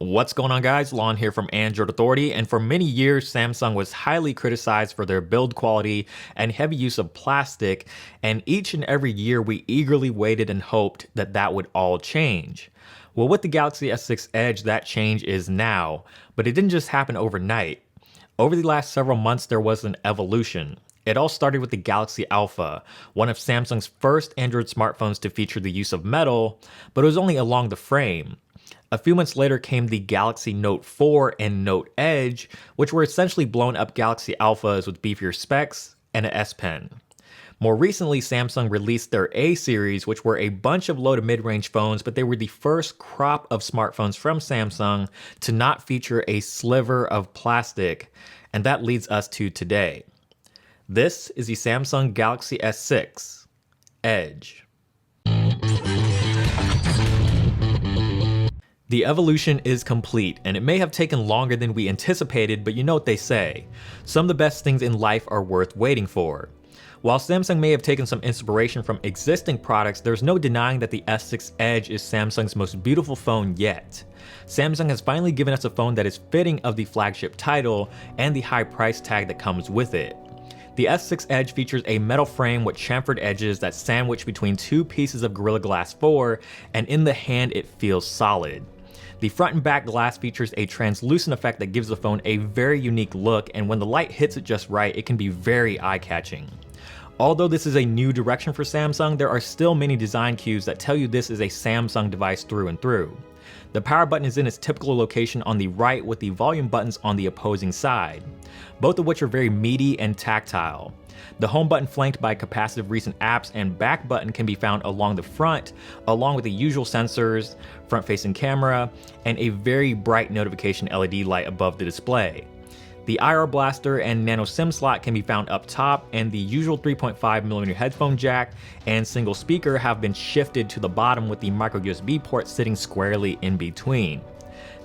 What's going on, guys? Lon here from Android Authority, and for many years Samsung was highly criticized for their build quality and heavy use of plastic, and each and every year we eagerly waited and hoped that that would all change. Well, with the Galaxy S6 Edge, that change is now, but it didn't just happen overnight. Over the last several months there was an evolution. It all started with the Galaxy Alpha, one of Samsung's first Android smartphones to feature the use of metal, but it was only along the frame. A few months later came the Galaxy Note 4 and Note Edge, which were essentially blown up Galaxy Alphas with beefier specs and an S Pen. More recently, Samsung released their A series, which were a bunch of low to mid-range phones, but they were the first crop of smartphones from Samsung to not feature a sliver of plastic, and that leads us to today. This is the Samsung Galaxy S6 Edge. The evolution is complete, and it may have taken longer than we anticipated, but you know what they say. Some of the best things in life are worth waiting for. While Samsung may have taken some inspiration from existing products, there's no denying that the S6 Edge is Samsung's most beautiful phone yet. Samsung has finally given us a phone that is fitting of the flagship title and the high price tag that comes with it. The S6 Edge features a metal frame with chamfered edges that sandwich between two pieces of Gorilla Glass 4, and in the hand it feels solid. The front and back glass features a translucent effect that gives the phone a very unique look, and when the light hits it just right, it can be very eye-catching. Although this is a new direction for Samsung, there are still many design cues that tell you this is a Samsung device through and through. The power button is in its typical location on the right with the volume buttons on the opposing side, both of which are very meaty and tactile. The home button flanked by capacitive recent apps and back button can be found along the front, along with the usual sensors, front-facing camera, and a very bright notification LED light above the display. The IR blaster and nano SIM slot can be found up top, and the usual 3.5mm headphone jack and single speaker have been shifted to the bottom with the micro USB port sitting squarely in between.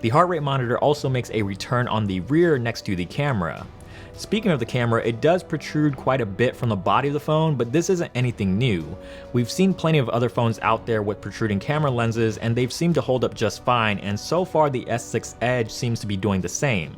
The heart rate monitor also makes a return on the rear next to the camera. Speaking of the camera, it does protrude quite a bit from the body of the phone, but this isn't anything new. We've seen plenty of other phones out there with protruding camera lenses, and they've seemed to hold up just fine, and so far the S6 Edge seems to be doing the same.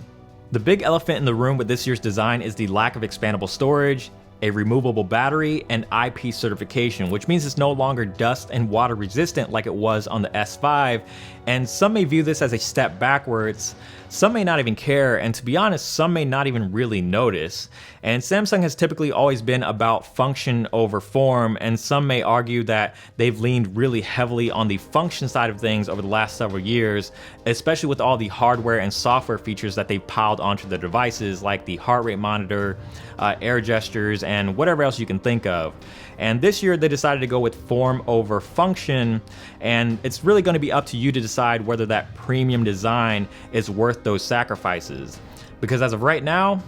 The big elephant in the room with this year's design is the lack of expandable storage, a removable battery, and IP certification, which means it's no longer dust and water resistant like it was on the S5, and some may view this as a step backwards. Some may not even care, and to be honest, some may not even really notice. And Samsung has typically always been about function over form, and some may argue that they've leaned really heavily on the function side of things over the last several years, especially with all the hardware and software features that they've piled onto their devices, like the heart rate monitor, air gestures, and whatever else you can think of. And this year they decided to go with form over function, and it's really going to be up to you to decide whether that premium design is worth those sacrifices. Because as of right now,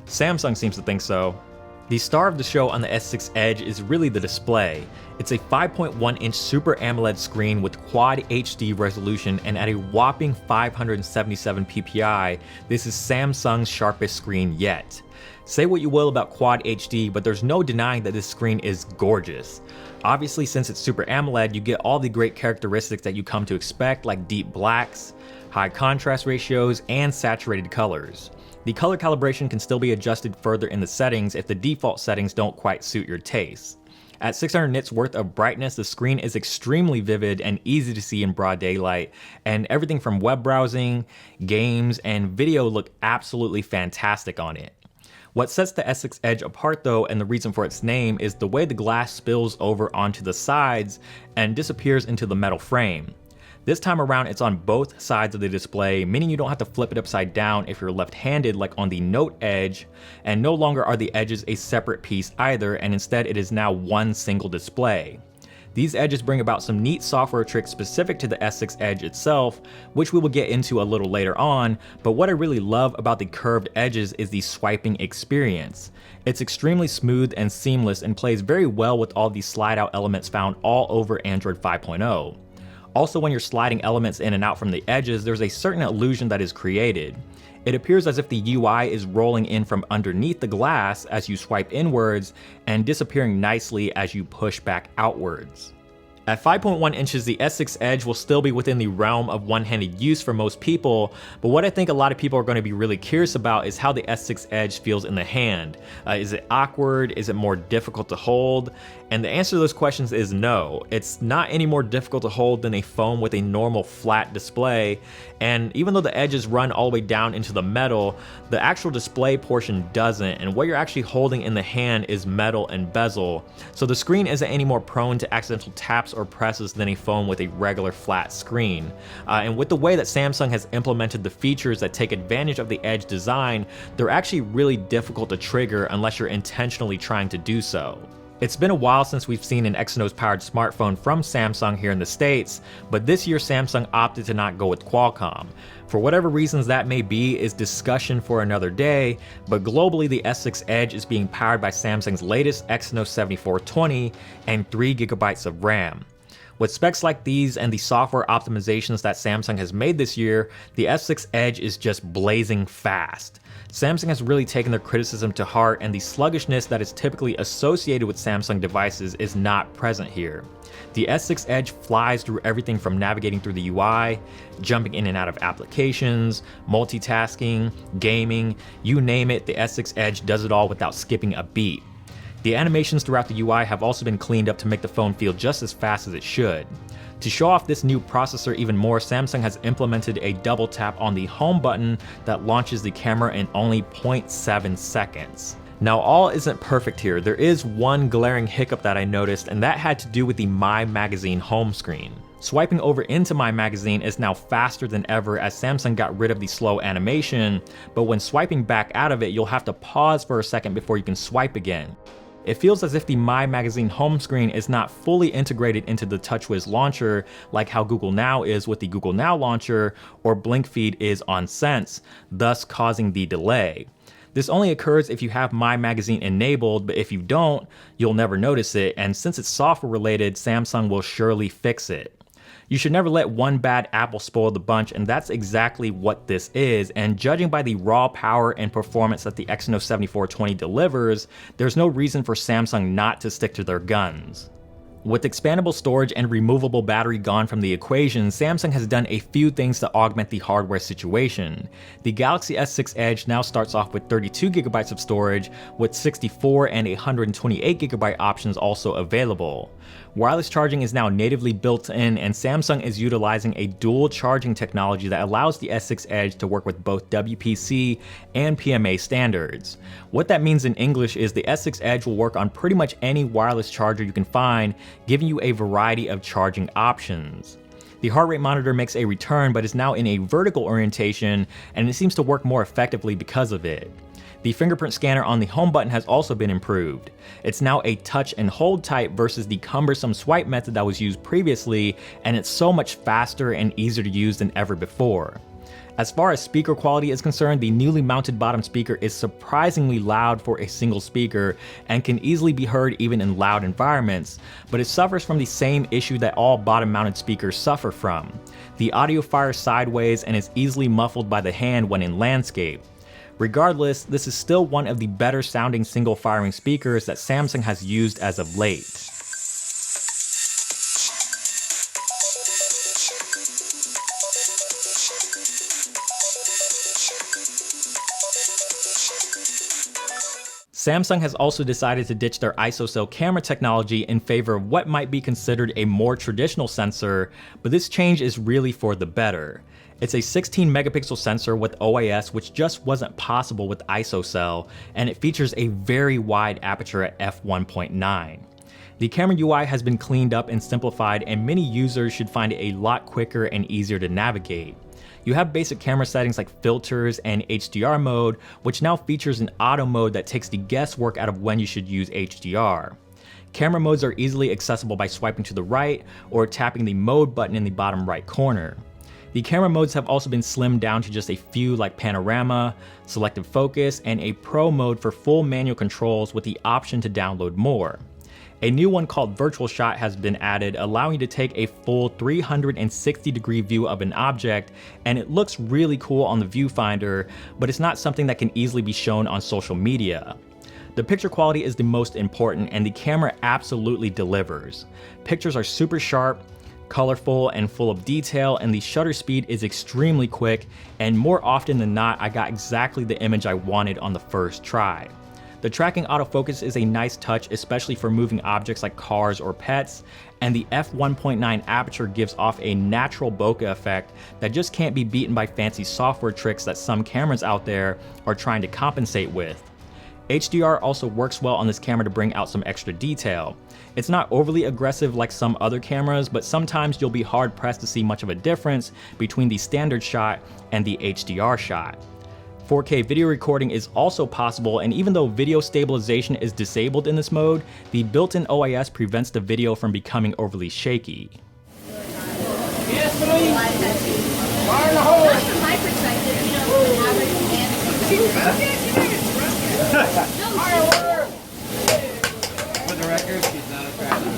Samsung seems to think so. The star of the show on the S6 Edge is really the display. It's a 5.1-inch Super AMOLED screen with Quad HD resolution, and at a whopping 577 ppi, this is Samsung's sharpest screen yet. Say what you will about Quad HD, but there's no denying that this screen is gorgeous. Obviously, since it's Super AMOLED, you get all the great characteristics that you come to expect, like deep blacks, high contrast ratios, and saturated colors. The color calibration can still be adjusted further in the settings if the default settings don't quite suit your taste. At 600 nits worth of brightness, the screen is extremely vivid and easy to see in broad daylight, and everything from web browsing, games, and video look absolutely fantastic on it. What sets the S6 Edge apart though, and the reason for its name, is the way the glass spills over onto the sides and disappears into the metal frame. This time around it's on both sides of the display, meaning you don't have to flip it upside down if you're left-handed like on the Note Edge, and no longer are the edges a separate piece either, and instead it is now one single display. These edges bring about some neat software tricks specific to the S6 Edge itself, which we will get into a little later on, but what I really love about the curved edges is the swiping experience. It's extremely smooth and seamless and plays very well with all the slide-out elements found all over Android 5.0. Also, when you're sliding elements in and out from the edges, there's a certain illusion that is created. It appears as if the UI is rolling in from underneath the glass as you swipe inwards and disappearing nicely as you push back outwards. At 5.1 inches, the S6 Edge will still be within the realm of one-handed use for most people, but what I think a lot of people are going to be really curious about is how the S6 Edge feels in the hand. Is it awkward? Is it more difficult to hold? And the answer to those questions is no. It's not any more difficult to hold than a phone with a normal flat display, and even though the edges run all the way down into the metal, the actual display portion doesn't, and what you're actually holding in the hand is metal and bezel, so the screen isn't any more prone to accidental taps or presses than a phone with a regular flat screen. And with the way that Samsung has implemented the features that take advantage of the Edge design, they're actually really difficult to trigger unless you're intentionally trying to do so. It's been a while since we've seen an Exynos-powered smartphone from Samsung here in the States, but this year Samsung opted to not go with Qualcomm. For whatever reasons that may be is discussion for another day, but globally the S6 Edge is being powered by Samsung's latest Exynos 7420 and 3GB of RAM. With specs like these and the software optimizations that Samsung has made this year, the S6 Edge is just blazing fast. Samsung has really taken their criticism to heart, and the sluggishness that is typically associated with Samsung devices is not present here. The S6 Edge flies through everything from navigating through the UI, jumping in and out of applications, multitasking, gaming, you name it, the S6 Edge does it all without skipping a beat. The animations throughout the UI have also been cleaned up to make the phone feel just as fast as it should. To show off this new processor even more, Samsung has implemented a double tap on the home button that launches the camera in only 0.7 seconds. Now all isn't perfect here. There is one glaring hiccup that I noticed, and that had to do with the My Magazine home screen. Swiping over into My Magazine is now faster than ever as Samsung got rid of the slow animation, but when swiping back out of it, you'll have to pause for a second before you can swipe again. It feels as if the My Magazine home screen is not fully integrated into the TouchWiz launcher like how Google Now is with the Google Now launcher or BlinkFeed is on Sense, thus causing the delay. This only occurs if you have My Magazine enabled, but if you don't, you'll never notice it, and since it's software related, Samsung will surely fix it. You should never let one bad apple spoil the bunch, and that's exactly what this is, and judging by the raw power and performance that the Exynos 7420 delivers, there's no reason for Samsung not to stick to their guns. With expandable storage and removable battery gone from the equation, Samsung has done a few things to augment the hardware situation. The Galaxy S6 Edge now starts off with 32GB of storage, with 64 and 128GB options also available. Wireless charging is now natively built in, and Samsung is utilizing a dual charging technology that allows the S6 Edge to work with both WPC and PMA standards. What that means in English is the S6 Edge will work on pretty much any wireless charger you can find, giving you a variety of charging options. The heart rate monitor makes a return but is now in a vertical orientation, and it seems to work more effectively because of it. The fingerprint scanner on the home button has also been improved. It's now a touch and hold type versus the cumbersome swipe method that was used previously, and it's so much faster and easier to use than ever before. As far as speaker quality is concerned, the newly mounted bottom speaker is surprisingly loud for a single speaker and can easily be heard even in loud environments, but it suffers from the same issue that all bottom mounted speakers suffer from. The audio fires sideways and is easily muffled by the hand when in landscape. Regardless, this is still one of the better sounding single firing speakers that Samsung has used as of late. Samsung has also decided to ditch their ISOCELL camera technology in favor of what might be considered a more traditional sensor, but this change is really for the better. It's a 16 megapixel sensor with OIS, which just wasn't possible with ISOCELL, and it features a very wide aperture at f1.9. The camera UI has been cleaned up and simplified, and many users should find it a lot quicker and easier to navigate. You have basic camera settings like filters and HDR mode, which now features an auto mode that takes the guesswork out of when you should use HDR. Camera modes are easily accessible by swiping to the right or tapping the mode button in the bottom right corner. The camera modes have also been slimmed down to just a few like panorama, selective focus, and a pro mode for full manual controls with the option to download more. A new one called Virtual Shot has been added, allowing you to take a full 360-degree view of an object, and it looks really cool on the viewfinder, but it's not something that can easily be shown on social media. The picture quality is the most important, and the camera absolutely delivers. Pictures are super sharp, colorful, and full of detail, and the shutter speed is extremely quick, and more often than not, I got exactly the image I wanted on the first try. The tracking autofocus is a nice touch, especially for moving objects like cars or pets, and the f1.9 aperture gives off a natural bokeh effect that just can't be beaten by fancy software tricks that some cameras out there are trying to compensate with. HDR also works well on this camera to bring out some extra detail. It's not overly aggressive like some other cameras, but sometimes you'll be hard pressed to see much of a difference between the standard shot and the HDR shot. 4K video recording is also possible, and even though video stabilization is disabled in this mode, the built-in OIS prevents the video from becoming overly shaky. For the record, she's not attractive.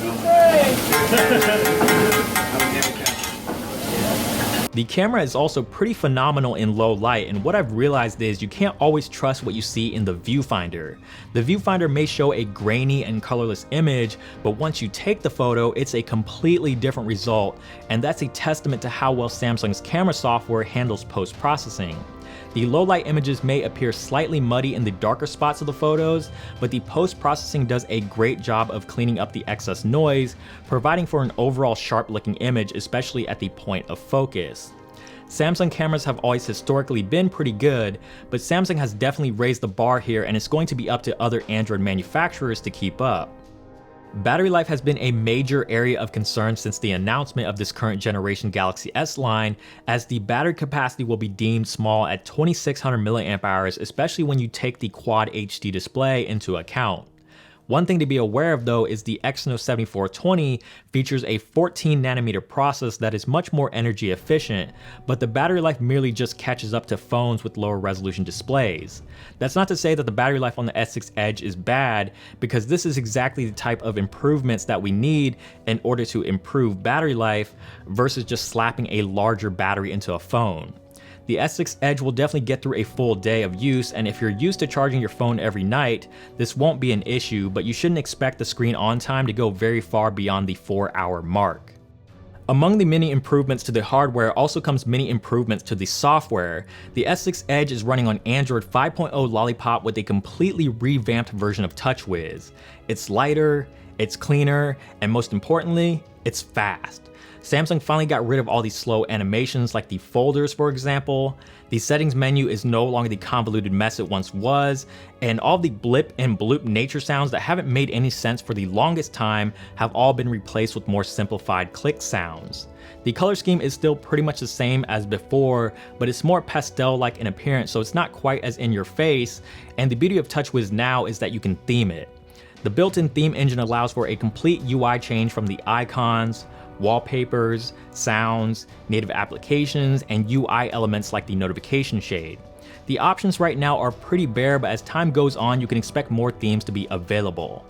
The camera is also pretty phenomenal in low light, and what I've realized is you can't always trust what you see in the viewfinder. The viewfinder may show a grainy and colorless image, but once you take the photo, it's a completely different result, and that's a testament to how well Samsung's camera software handles post-processing. The low light images may appear slightly muddy in the darker spots of the photos, but the post-processing does a great job of cleaning up the excess noise, providing for an overall sharp looking image, especially at the point of focus. Samsung cameras have always historically been pretty good, but Samsung has definitely raised the bar here, and it's going to be up to other Android manufacturers to keep up. Battery life has been a major area of concern since the announcement of this current generation Galaxy S line, as the battery capacity will be deemed small at 2600 mAh, especially when you take the Quad HD display into account. One thing to be aware of though is the Exynos 7420 features a 14nm process that is much more energy efficient, but the battery life merely just catches up to phones with lower resolution displays. That's not to say that the battery life on the S6 Edge is bad, because this is exactly the type of improvements that we need in order to improve battery life versus just slapping a larger battery into a phone. The S6 Edge will definitely get through a full day of use, and if you're used to charging your phone every night, this won't be an issue, but you shouldn't expect the screen on time to go very far beyond the 4-hour mark. Among the many improvements to the hardware also comes many improvements to the software. The S6 Edge is running on Android 5.0 Lollipop with a completely revamped version of TouchWiz. It's lighter, it's cleaner, and most importantly, it's fast. Samsung finally got rid of all these slow animations like the folders, for example. The settings menu is no longer the convoluted mess it once was, and all the blip and bloop nature sounds that haven't made any sense for the longest time have all been replaced with more simplified click sounds. The color scheme is still pretty much the same as before, but it's more pastel-like in appearance, so it's not quite as in your face, and the beauty of TouchWiz now is that you can theme it. The built-in theme engine allows for a complete UI change from the icons, wallpapers, sounds, native applications, and UI elements like the notification shade. The options right now are pretty bare, but as time goes on, you can expect more themes to be available.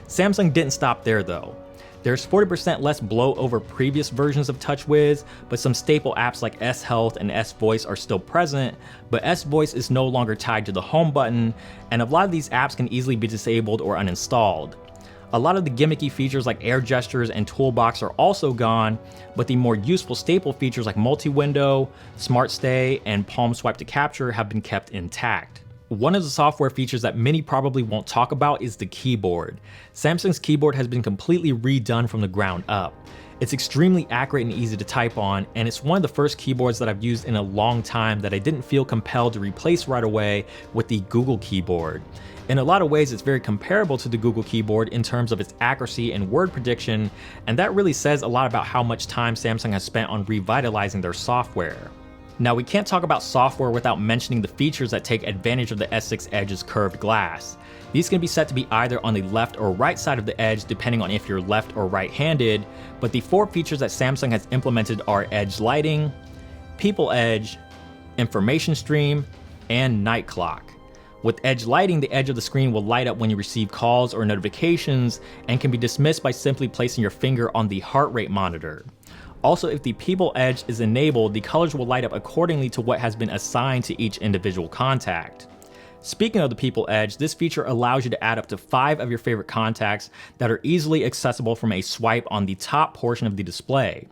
Samsung didn't stop there though. There's 40% less bloat over previous versions of TouchWiz, but some staple apps like S Health and S Voice are still present, but S Voice is no longer tied to the home button, and a lot of these apps can easily be disabled or uninstalled. A lot of the gimmicky features like air gestures and toolbox are also gone, but the more useful staple features like multi-window, smart stay, and palm swipe to capture have been kept intact. One of the software features that many probably won't talk about is the keyboard. Samsung's keyboard has been completely redone from the ground up. It's extremely accurate and easy to type on, and it's one of the first keyboards that I've used in a long time that I didn't feel compelled to replace right away with the Google keyboard. In a lot of ways, it's very comparable to the Google keyboard in terms of its accuracy and word prediction, and that really says a lot about how much time Samsung has spent on revitalizing their software. Now, we can't talk about software without mentioning the features that take advantage of the S6 Edge's curved glass. These can be set to be either on the left or right side of the Edge depending on if you're left or right-handed, but the 4 features that Samsung has implemented are Edge Lighting, People Edge, Information Stream, and Night Clock. With Edge Lighting, the edge of the screen will light up when you receive calls or notifications and can be dismissed by simply placing your finger on the heart rate monitor. Also, if the People Edge is enabled, the colors will light up accordingly to what has been assigned to each individual contact. Speaking of the People Edge, this feature allows you to add up to 5 of your favorite contacts that are easily accessible from a swipe on the top portion of the display.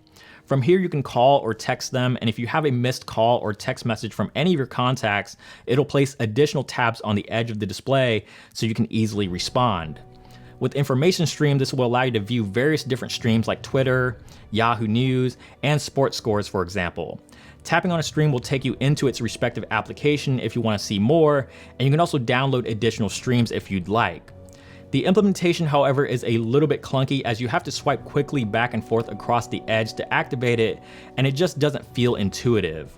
From here, you can call or text them, and if you have a missed call or text message from any of your contacts, it'll place additional tabs on the edge of the display so you can easily respond. With Information Stream, this will allow you to view various different streams like Twitter, Yahoo News, and sports scores, for example. Tapping on a stream will take you into its respective application if you want to see more, and you can also download additional streams if you'd like. The implementation, however, is a little bit clunky as you have to swipe quickly back and forth across the edge to activate it, and it just doesn't feel intuitive.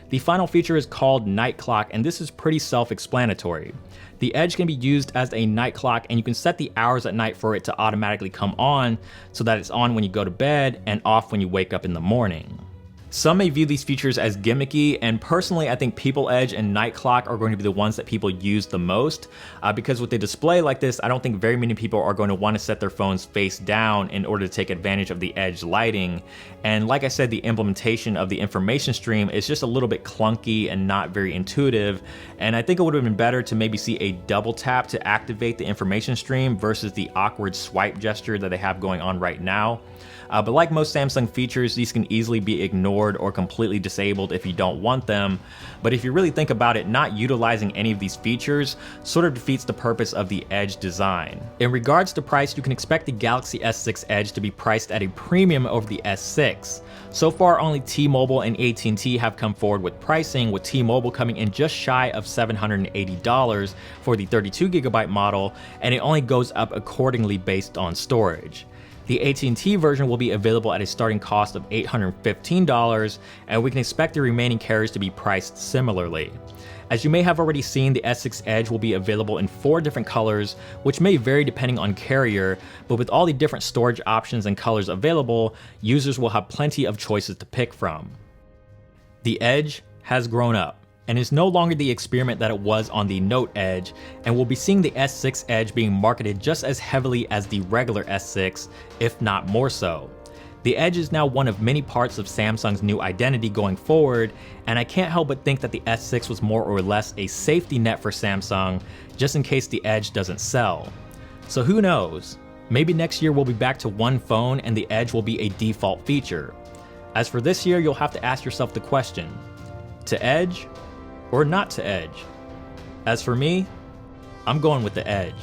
The final feature is called Night Clock, and this is pretty self-explanatory. The edge can be used as a night clock, and you can set the hours at night for it to automatically come on so that it's on when you go to bed and off when you wake up in the morning. Some may view these features as gimmicky, and personally I think People Edge and Night Clock are going to be the ones that people use the most, because with a display like this, I don't think very many people are going to want to set their phones face down in order to take advantage of the edge lighting. And like I said, the implementation of the Information Stream is just a little bit clunky and not very intuitive, and I think it would have been better to maybe see a double tap to activate the Information Stream versus the awkward swipe gesture that they have going on right now. But like most Samsung features, these can easily be ignored or completely disabled if you don't want them. But if you really think about it, not utilizing any of these features sort of defeats the purpose of the Edge design. In regards to price, you can expect the Galaxy S6 Edge to be priced at a premium over the S6. So far, only T-Mobile and AT&T have come forward with pricing, with T-Mobile coming in just shy of $780 for the 32GB model, and it only goes up accordingly based on storage. The AT&T version will be available at a starting cost of $815, and we can expect the remaining carriers to be priced similarly. As you may have already seen, the S6 Edge will be available in 4 different colors, which may vary depending on carrier, but with all the different storage options and colors available, users will have plenty of choices to pick from. The Edge has grown up and is no longer the experiment that it was on the Note Edge, and we'll be seeing the S6 Edge being marketed just as heavily as the regular S6, if not more so. The Edge is now one of many parts of Samsung's new identity going forward, and I can't help but think that the S6 was more or less a safety net for Samsung, just in case the Edge doesn't sell. So who knows? Maybe next year we'll be back to one phone and the Edge will be a default feature. As for this year, you'll have to ask yourself the question: to Edge or not to Edge? As for me, I'm going with the Edge.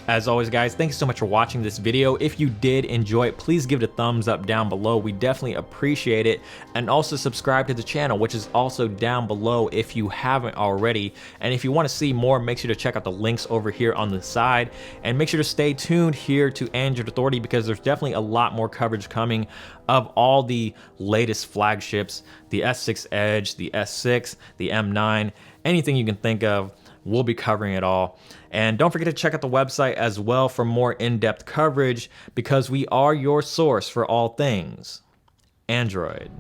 As always, guys, thank you so much for watching this video. If you did enjoy it, please give it a thumbs up down below. We definitely appreciate it. And also subscribe to the channel, which is also down below if you haven't already. And if you want to see more, make sure to check out the links over here on the side. And make sure to stay tuned here to Android Authority, because there's definitely a lot more coverage coming of all the latest flagships, the S6 Edge, the S6, the M9, anything you can think of. We'll be covering it all. And don't forget to check out the website as well for more in-depth coverage, because we are your source for all things Android.